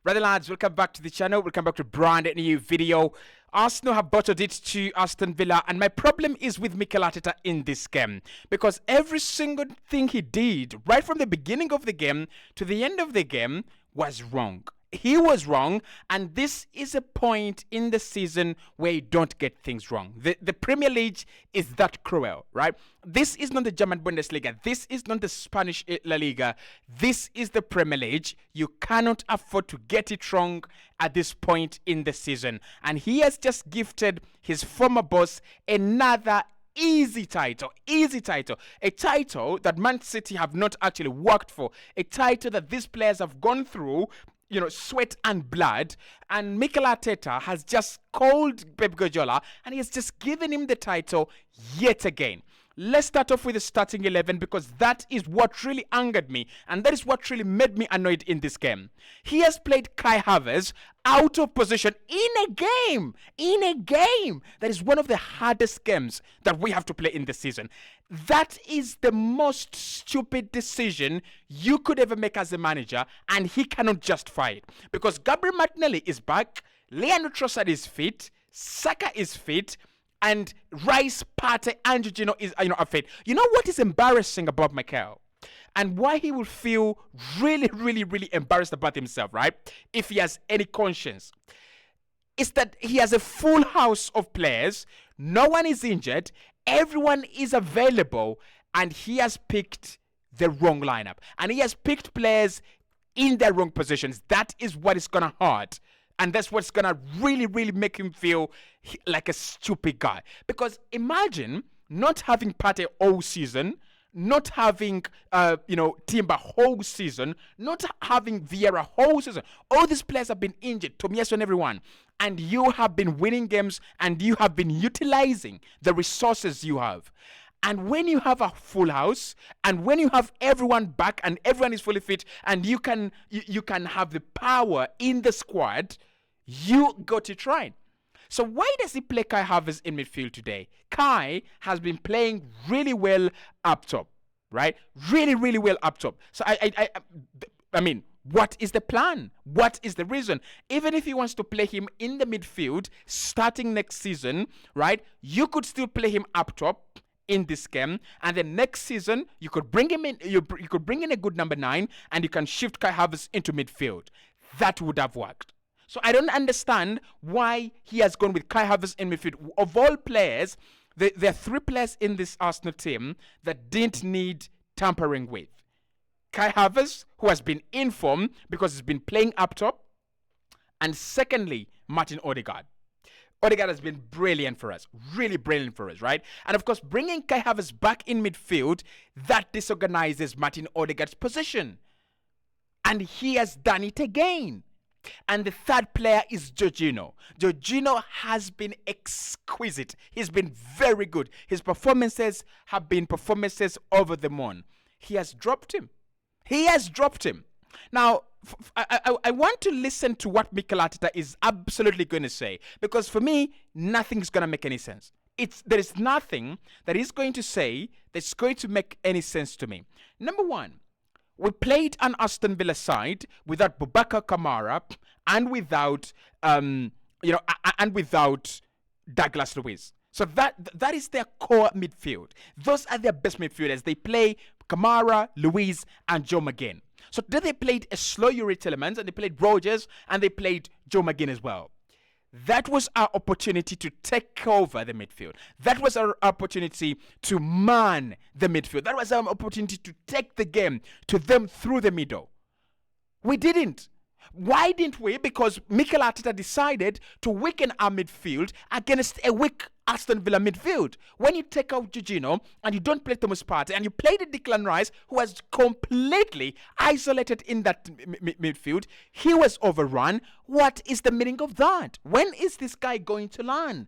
Brother lads, welcome back to the channel. Welcome back to brand new video. Arsenal have bottled it to Aston Villa, and my problem is with Mikel Arteta in this game, because every single thing he did right from the beginning of the game to the end of the game was wrong. He was wrong, and this is a point in the season where you don't get things wrong. The Premier League is that cruel, right? This is not the German Bundesliga. This is not the Spanish La Liga. This is the Premier League. You cannot afford to get it wrong at this point in the season. And he has just gifted his former boss another easy title, a title that Man City have not actually worked for, a title that these players have gone through, sweat and blood, and Mikel Arteta has just called Pep Guardiola and he has just given him the title yet again. Let's start off with the starting 11, because that is what really angered me, and that is what really made me annoyed in this game. He has played Kai Havertz out of position in a game that is one of the hardest games that we have to play in the season. That is the most stupid decision you could ever make as a manager, and he cannot justify it, because Gabriel Martinelli is back, Leandro Trossard is fit, Saka is fit, and Rice, Partey, and Jorginho is are fit. You know what is embarrassing about Mikel, and why he will feel really embarrassed about himself, right? If he has any conscience, is that he has a full house of players. No one is injured. Everyone is available, and he has picked the wrong lineup, and he has picked players in their wrong positions. That is what is gonna hurt. And that's what's going to really make him feel like a stupid guy. Because imagine not having Partey all season, not having, Timber whole season, not having Vieira whole season. All these players have been injured, Tomiyasu and everyone. And you have been winning games, and you have been utilizing the resources you have. And when you have a full house, and when you have everyone back and everyone is fully fit, and you can have the power in the squad, you got it right. So why does he play Kai Havertz in midfield today? Kai has been playing really well up top, right? Really well up top. So I mean, what is the plan? What is the reason? Even if he wants to play him in the midfield starting next season, right? You could still play him up top in this game, and then next season you could bring him in. You could bring in a good number 9, and you can shift Kai Havertz into midfield. That would have worked. So I don't understand why he has gone with Kai Havertz in midfield. Of all players, there are 3 players in this Arsenal team that didn't need tampering with. Kai Havertz, who has been in form because he's been playing up top, and secondly, Martin Odegaard. Odegaard has been brilliant for us, really brilliant for us, right? And of course, bringing Kai Havertz back in midfield, that disorganizes Martin Odegaard's position. And he has done it again. And the third player is Jorginho. Jorginho has been exquisite. He's been very good. His performances have been performances over the moon. He has dropped him. Now, I want to listen to what Mikel Arteta is absolutely going to say, because for me, nothing's going to make any sense. There is nothing that he's going to say that's going to make any sense to me. Number one, we played an Aston Villa side without Boubacar Kamara and without Douglas Luiz. So that is their core midfield. Those are their best midfielders. They play Kamara, Luiz, and Joe McGinn. So today they played a slow Yuri Tielemans, and they played Rogers, and they played Joe McGinn as well. That was our opportunity to take over the midfield. That was our opportunity to man the midfield. That was our opportunity to take the game to them through the middle. We didn't. Why didn't we? Because Mikel Arteta decided to weaken our midfield against a weak Aston Villa midfield. When you take out Jorginho and you don't play Thomas Partey and you play the Declan Rice, who was completely isolated in that midfield, he was overrun. What is the meaning of that? When is this guy going to learn?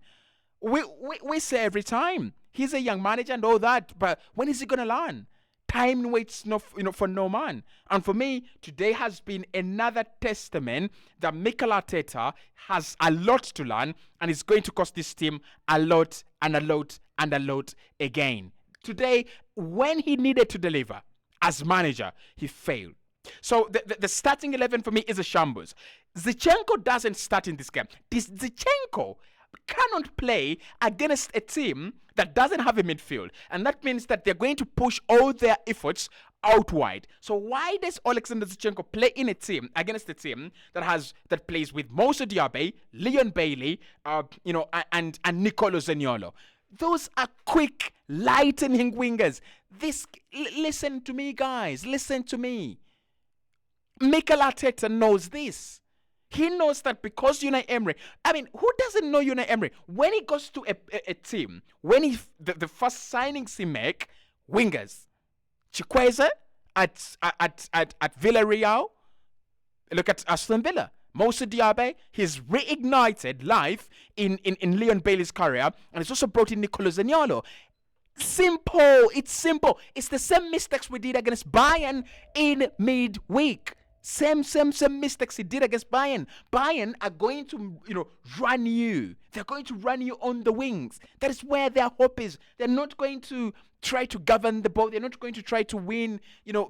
We say every time he's a young manager and all that, but when is he going to learn? Time waits for no man. And for me, today has been another testament that Mikel Arteta has a lot to learn, and it's going to cost this team a lot again. Today, when he needed to deliver as manager, he failed. So the starting 11 for me is a shambles. Zinchenko doesn't start in this game. This Zinchenko cannot play against a team that doesn't have a midfield, and that means that they're going to push all their efforts out wide. So why does Alexander Zinchenko play in a team against a team that plays with Moussa Diaby, Leon Bailey, and Nicolo Zaniolo? Those are quick, lightning wingers. Listen to me, guys. Listen to me. Mikel Arteta knows this. He knows that because Unai Emery, who doesn't know Unai Emery? When he goes to a team, when the first signings he make, wingers, Chikwueze at Villarreal, look at Aston Villa. Moussa Diaby, he's reignited life in Leon Bailey's career, and he's also brought in Nicolo Zaniolo. Simple. It's simple. It's the same mistakes we did against Bayern in midweek. Same mistakes he did against Bayern. Bayern are going to, run you. They're going to run you on the wings. That is where their hope is. They're not going to try to govern the ball. They're not going to try to win,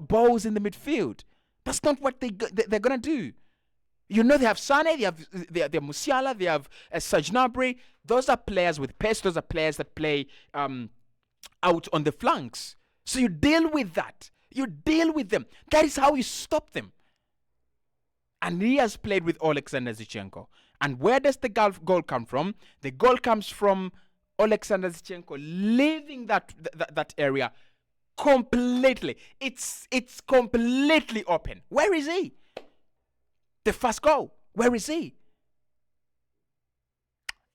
balls in the midfield. That's not what they're going to do. They have Sane, they have Musiala, they have Serge Gnabry. Those are players with pace. Those are players that play out on the flanks. So you deal with that. You deal with them. That is how you stop them. And he has played with Alexander Zinchenko. And where does the goal come from? The goal comes from Alexander Zinchenko leaving that area completely. It's completely open. Where is he? The first goal. Where is he?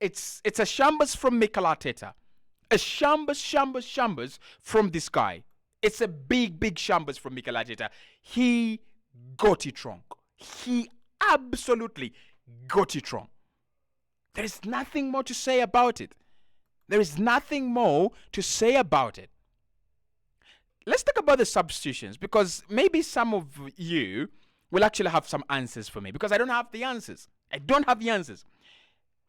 It's a shambles from Mikel Arteta. A shambles from this guy. It's a big shambles from Mikel Arteta. He got it wrong. He absolutely got it wrong. There is nothing more to say about it. There is nothing more to say about it. Let's talk about the substitutions, because maybe some of you will actually have some answers for me, because I don't have the answers. I don't have the answers.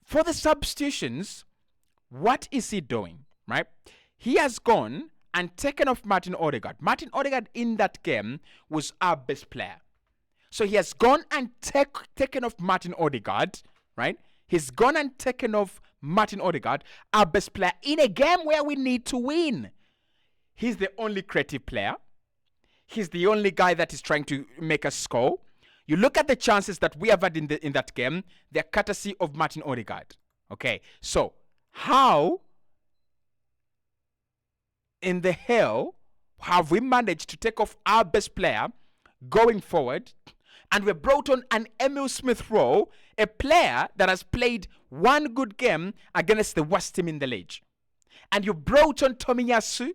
For the substitutions, what is he doing, right? He has gone and taken off Martin Odegaard. Martin Odegaard in that game was our best player. So he has gone and taken off Martin Odegaard, right? He's gone and taken off Martin Odegaard, our best player, in a game where we need to win. He's the only creative player. He's the only guy that is trying to make us score. You look at the chances that we have had in that game, they're courtesy of Martin Odegaard. Okay, so how in the hell have we managed to take off our best player going forward, and we brought on an Emil Smith-Rowe, a player that has played one good game against the worst team in the league? And you brought on Tomiyasu.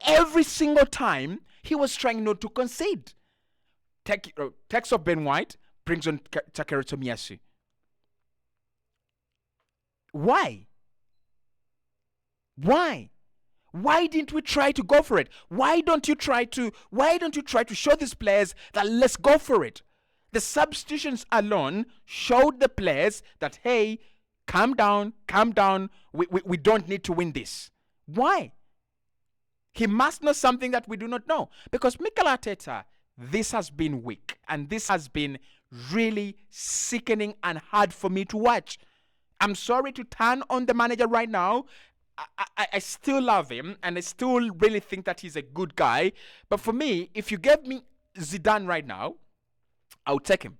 Every single time he was trying not to concede. Takes off Ben White, brings on Takeru Tomiyasu. Why? Why didn't we try to go for it? Why don't you try to show these players that let's go for it? The substitutions alone showed the players that, hey, calm down. We don't need to win this. Why? He must know something that we do not know. Because Mikel Arteta, this has been weak. And this has been really sickening and hard for me to watch. I'm sorry to turn on the manager right now. I still love him, and I still really think that he's a good guy. But for me, if you gave me Zidane right now, I'll take him.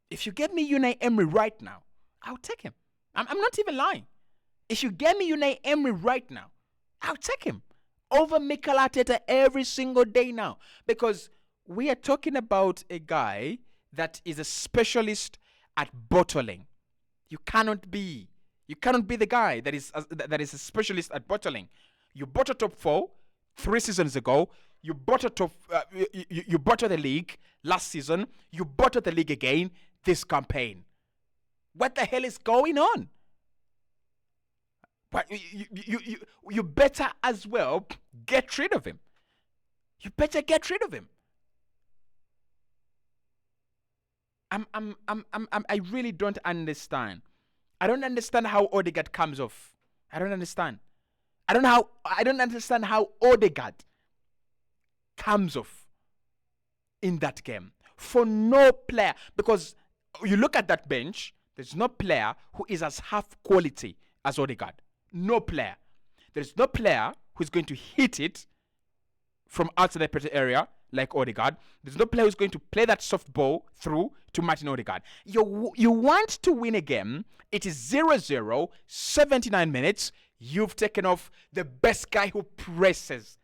If you gave me Unai Emery right now, I'll take him. I'm not even lying. If you gave me Unai Emery right now, I'll take him over Mikel Arteta every single day now. Because we are talking about a guy that is a specialist at bottling. You cannot be the guy that is a specialist at bottling. You bottled top 4 3 seasons ago. You bottled you bottled the league last season. You bottled the league again this campaign. What the hell is going on? But you better as well get rid of him. You better get rid of him. I really don't understand. I don't understand how Odegaard comes off. I don't understand. I don't understand how Odegaard comes off. in that game. For no player. Because you look at that bench, there's no player who is as half quality as Odegaard. No player. There's no player who's going to hit it from outside the penalty area like Odegaard. There's no player who's going to play that soft ball through to Martin Odegaard. You want to win a game. It is 0-0, 79 minutes. You've taken off the best guy who presses.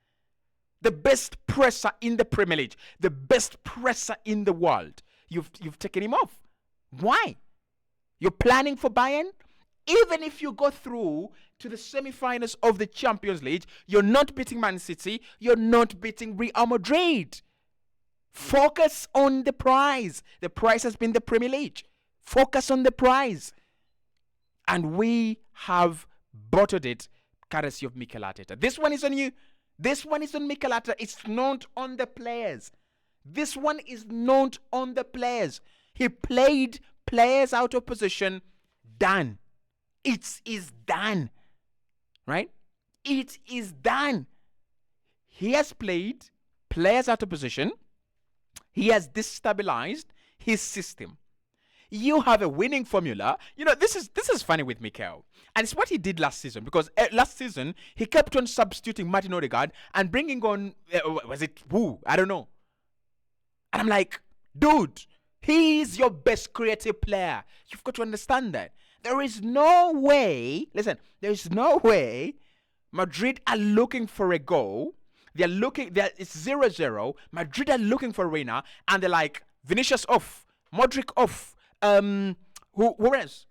The best presser in the Premier League. The best presser in the world. You've taken him off. Why? You're planning for Bayern? Even if you go through to the semi-finals of the Champions League, you're not beating Man City. You're not beating Real Madrid. Focus on the prize. The prize has been the Premier League. Focus on the prize. And we have bottled it courtesy of Mikel Arteta. This one is on you. This one is on Mikel Arteta. It's not on the players. This one is not on the players. He played players out of position. Done. It is done. Right? It is done. He has played players out of position. He has destabilized his system. You have a winning formula. You know, this is funny with Mikel. And it's what he did last season. Because last season, he kept on substituting Martin Odegaard and bringing on, was it who? I don't know. And I'm like, dude, he is your best creative player. You've got to understand that. There is no way, listen, there is no way Madrid are looking for a goal. It's 0-0. Madrid are looking for a winner. And they're like, Vinicius off. Modric off. Who else?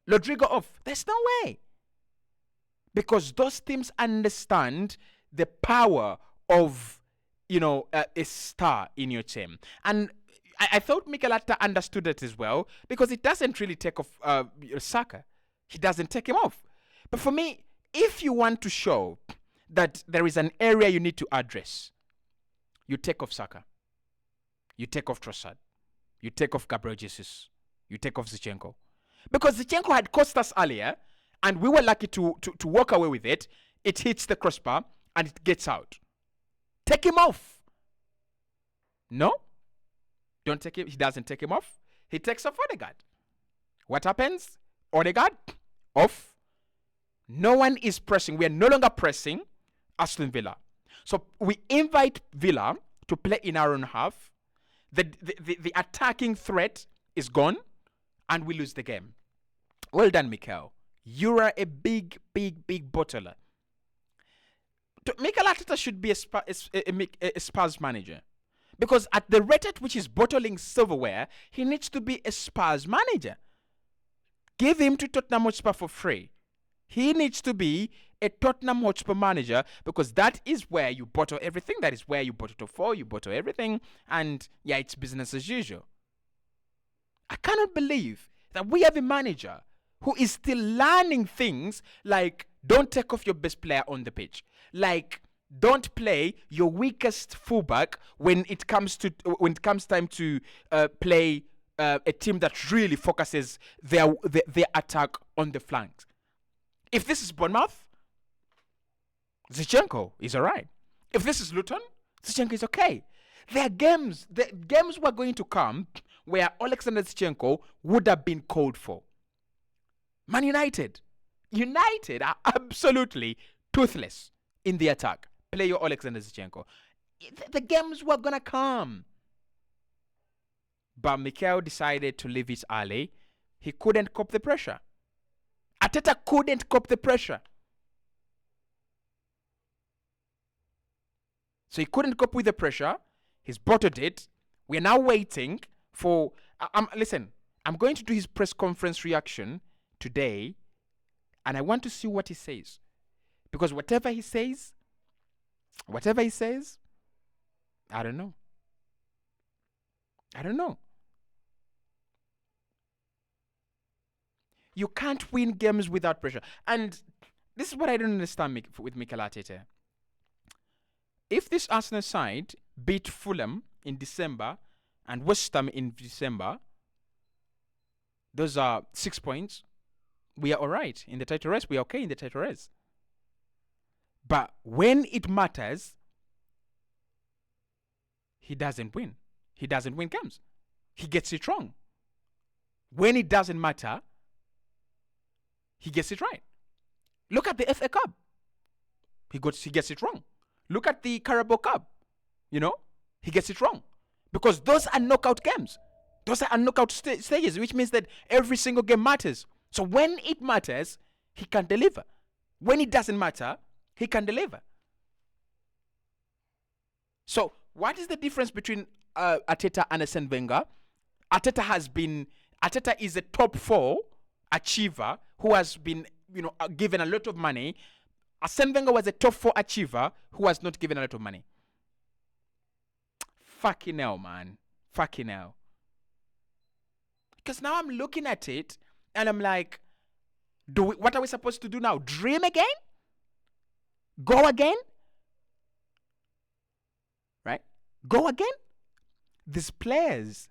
Rodrigo off. There's no way. Because those teams understand the power of, a star in your team. And I thought Mikel Arteta understood it as well, because it doesn't really take off Saka. He doesn't take him off. But for me, if you want to show that there is an area you need to address, you take off Saka. You take off Trossard. You take off Gabriel Jesus. You take off Zinchenko. Because Zinchenko had cost us earlier, and we were lucky to walk away with it. It hits the crossbar, and it gets out. Take him off. No? Don't take him. He doesn't take him off. He takes off Odegaard. What happens? Odegaard off. No one is pressing. We are no longer pressing Aston Villa. So we invite Villa to play in our own half. The attacking threat is gone, and we lose the game. Well done, Mikel. You are a big bottler. Mikel Arteta should be a Spurs manager. Because at the rate at which he's bottling silverware, he needs to be a Spurs manager. Give him to Tottenham Hotspur for free. He needs to be a Tottenham Hotspur manager, because that is where you bottle everything. That is where you bottle to 4, you bottle everything. And yeah, it's business as usual. I cannot believe that we have a manager who is still learning things like, don't take off your best player on the pitch. Like, don't play your weakest fullback when it comes time to play a team that really focuses their attack on the flanks. If this is Bournemouth, Zinchenko is alright. If this is Luton, Zinchenko is okay. The games were going to come where Alexander Zinchenko would have been called for. Man United are absolutely toothless in the attack. Play your Alexander Zinchenko. The games were gonna come. But Mikel decided to leave it early. He couldn't cope the pressure. Arteta couldn't cope the pressure. So he couldn't cope with the pressure. He's bottled it. We're now waiting for... listen, I'm going to do his press conference reaction today, and I want to see what he says. Because whatever he says, I don't know. You can't win games without pressure. And this is what I don't understand with Mikel Arteta. If this Arsenal side beat Fulham in December and West Ham in December, those are 6 points. We are all right in the title race. We are okay in the title race. But when it matters, he doesn't win. he doesn't win games. He gets it wrong. When it doesn't matter, he gets it right. Look at the FA Cup. He gets it wrong. Look at the Carabao Cup. He gets it wrong. Because those are knockout games. Those are knockout stages, which means that every single game matters. So when it matters, he can deliver. When it doesn't matter, he can deliver. So what is the difference between Arteta and Arsene Wenger? Arteta is a top 4 achiever who has been, given a lot of money. Arsene Wenger was a top 4 achiever who was not given a lot of money. Fucking hell, man. Fucking hell. Because now I'm looking at it and I'm like, what are we supposed to do now? Dream again? Go again? Right? Go again? These players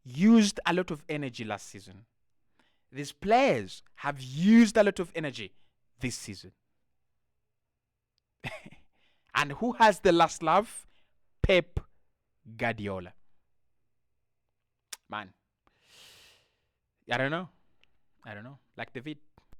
used a lot of energy last season. These players have used a lot of energy this season. And who has the last laugh? Pep Guardiola. Man. I don't know. Like David.